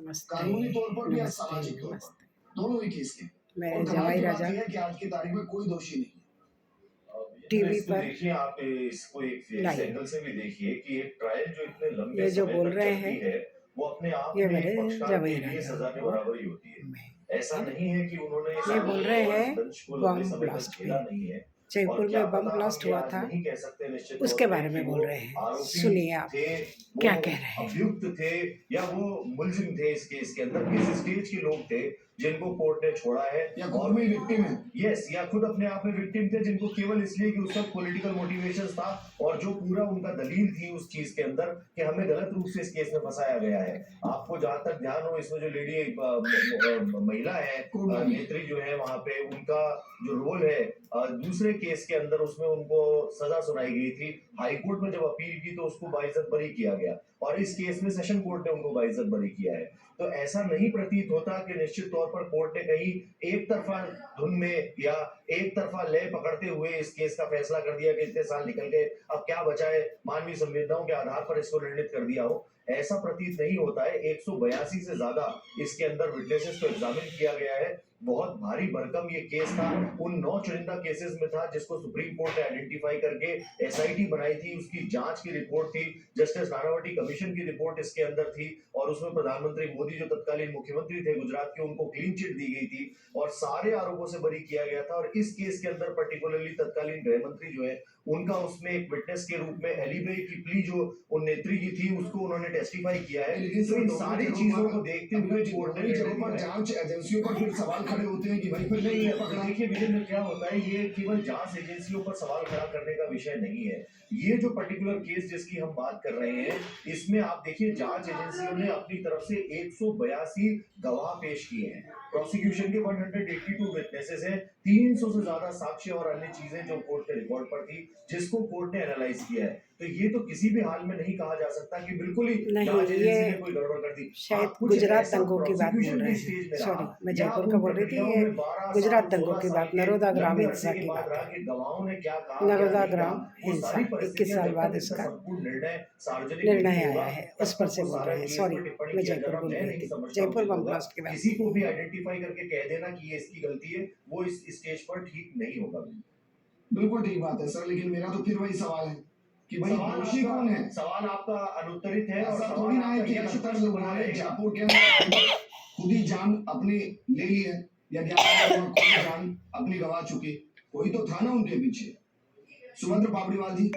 नमस्ते, कानूनी तौर पर भी और नमस्ते, सामाजिक तौर नमस्ते। पर दोनों ही केस के। मेरे और कमाल जवाई की बात राजा यह है कि आज की तारीख में कोई दोषी नहीं है। टीवी इसको पर देखिए आप इसको एक लाइव एंगल से भी देखिए कि एक ट्रायल जो इतने लंबे ये जो समय बोल तक रहे चलती हैं है वो अपने आप ये में मेरे एक पक्षकार जवाई के लिए राजा सजा के और बराबर ही होती है। मैं, ऐसा है ना? नहीं है कि उन्होंने ये बोल रहे हैं दंश को बम लंबे समय तक ब्लास्ट खेला पे, नहीं है। और जयपुर क्या में बम पता हम ब्लास्ट ये हुआ आज था, नहीं कह सकते निश्चित उसके तौर पे बारे में कि बोल वो रहे हैं। आरोपी सुनिए आप थे, क्या वो कह रहे हैं। अभियुक्त थे या वो मुलजिम थे इस केस के अंदर, किस स्टेज के लोग थे जिनको कोर्ट ने छोड़ा है या खुद में विक्टिम है। यस, या खुद अपने आप में विक्टिम थे जिनको केवल इसलिए कि उसका पॉलिटिकल मोटिवेशन था और जो पूरा उनका दलील थी उस चीज के अंदर कि हमें गलत रूप से इस केस में फंसाया गया है। आपको जहां तक ध्यान हो, इसमें जो लेडी महिला है नेत्री जो है वहां पे, उनका जो रोल है दूसरे केस के अंदर उसमें उनको सजा सुनाई गई थी। हाईकोर्ट में जब अपील की तो उसको बाइज्जत बरी किया गया और इस केस में सेशन कोर्ट ने उनको बाइज्जत बरी किया है। तो ऐसा नहीं प्रतीत होता कि निश्चित तौर पर कोर्ट ने कहीं एक तरफा धुन में या एक तरफा लय पकड़ते हुए इस केस का फैसला कर दिया कि इतने साल निकल गए, अब क्या बचा है, मानवीय संवेदनाओं के आधार पर इसको निर्णित कर दिया हो। ऐसा प्रतीत नहीं होता है। 182 से ज्यादा इसके अंदर विटनेसेस को एग्जामिन किया गया है। बहुत भारी भरकम ये केस था, उन 9 चुनिंदा केसेस में था जिसको सुप्रीम कोर्ट ने आइडेंटिफाई करके एसआईटी बनाई थी, उसकी जांच की रिपोर्ट थी, जस्टिस नानावटी कमीशन की रिपोर्ट इसके अंदर थी और उसमें प्रधानमंत्री मोदी जो तत्कालीन मुख्यमंत्री थे गुजरात के, उनको क्लीन चिट दी गई थी और सारे आरोपों से बरी किया गया था। और इस केस के अंदर पर्टिकुलरली तत्कालीन गृह मंत्री जो है उनका उसमें एक विटनेस के रूप में एलिबे की प्ली जो उन नेत्री की थी उसको उन्होंने टेस्टिफाई किया है। लेकिन तो इन सारी चीजों को देखते हुए कोर्ट ने जगहों पर जांच एजेंसियों पर फिर सवाल खड़े होते हैं कि भाई फिर नहीं पकड़ा। देखिए विजय, क्या होता है, ये केवल जांच एजेंसियों पर सवाल खड़ा करने का विषय नहीं है। ये जो पर्टिकुलर केस जिसकी हम बात कर रहे हैं, इसमें आप देखिए जांच एजेंसियों ने अपनी तरफ से 182 गवाह पेश किए हैं। प्रोसिक्यूशन के 182 विटनेसेस हैं, 300 से ज्यादा साक्ष्य और अन्य चीजें जो कोर्ट के रिकॉर्ड पर थी जिसको कोर्ट ने एनालाइज किया है। तो ये तो किसी भी हाल में नहीं कहा जा सकता कि बिल्कुल ही जांच एजेंसी ने कोई गड़बड़ कर दी। शायद गुजरात दंगों की बात बोल रहे हैं। सॉरी, मैं जयपुर का बोल रही थी, ये गुजरात दंगों की बात, नरोदा ग्राम हिंसा की बात है। नरोदा ग्राम हिंसा 21 साल बाद इसका निर्णय आया है, उस पर से बोल रहे हैं। सॉरी, मैं जयपुर बोल रही थी, जयपुर बम ब्लास्ट की बात। किसी को भी आइडेंटिफाई करके कह देना कि ये इसकी गलती है, वो इस स्टेज पर ठीक नहीं होगा। बिल्कुल ठीक बात है सर, लेकिन मेरा तो फिर वही सवाल है कि भाई दोषी कौन है। सवाल आपका अनुत्तरित है और थोड़ी ना है कि 71 लोगों ने जयपुर के अंदर खुद ही जान अपनी ले ली है या 11 लोग खुद ही जान अपनी गवा चुके, कोई तो था ना उनके पीछे। सुमंत्र पापड़ीवाल जी।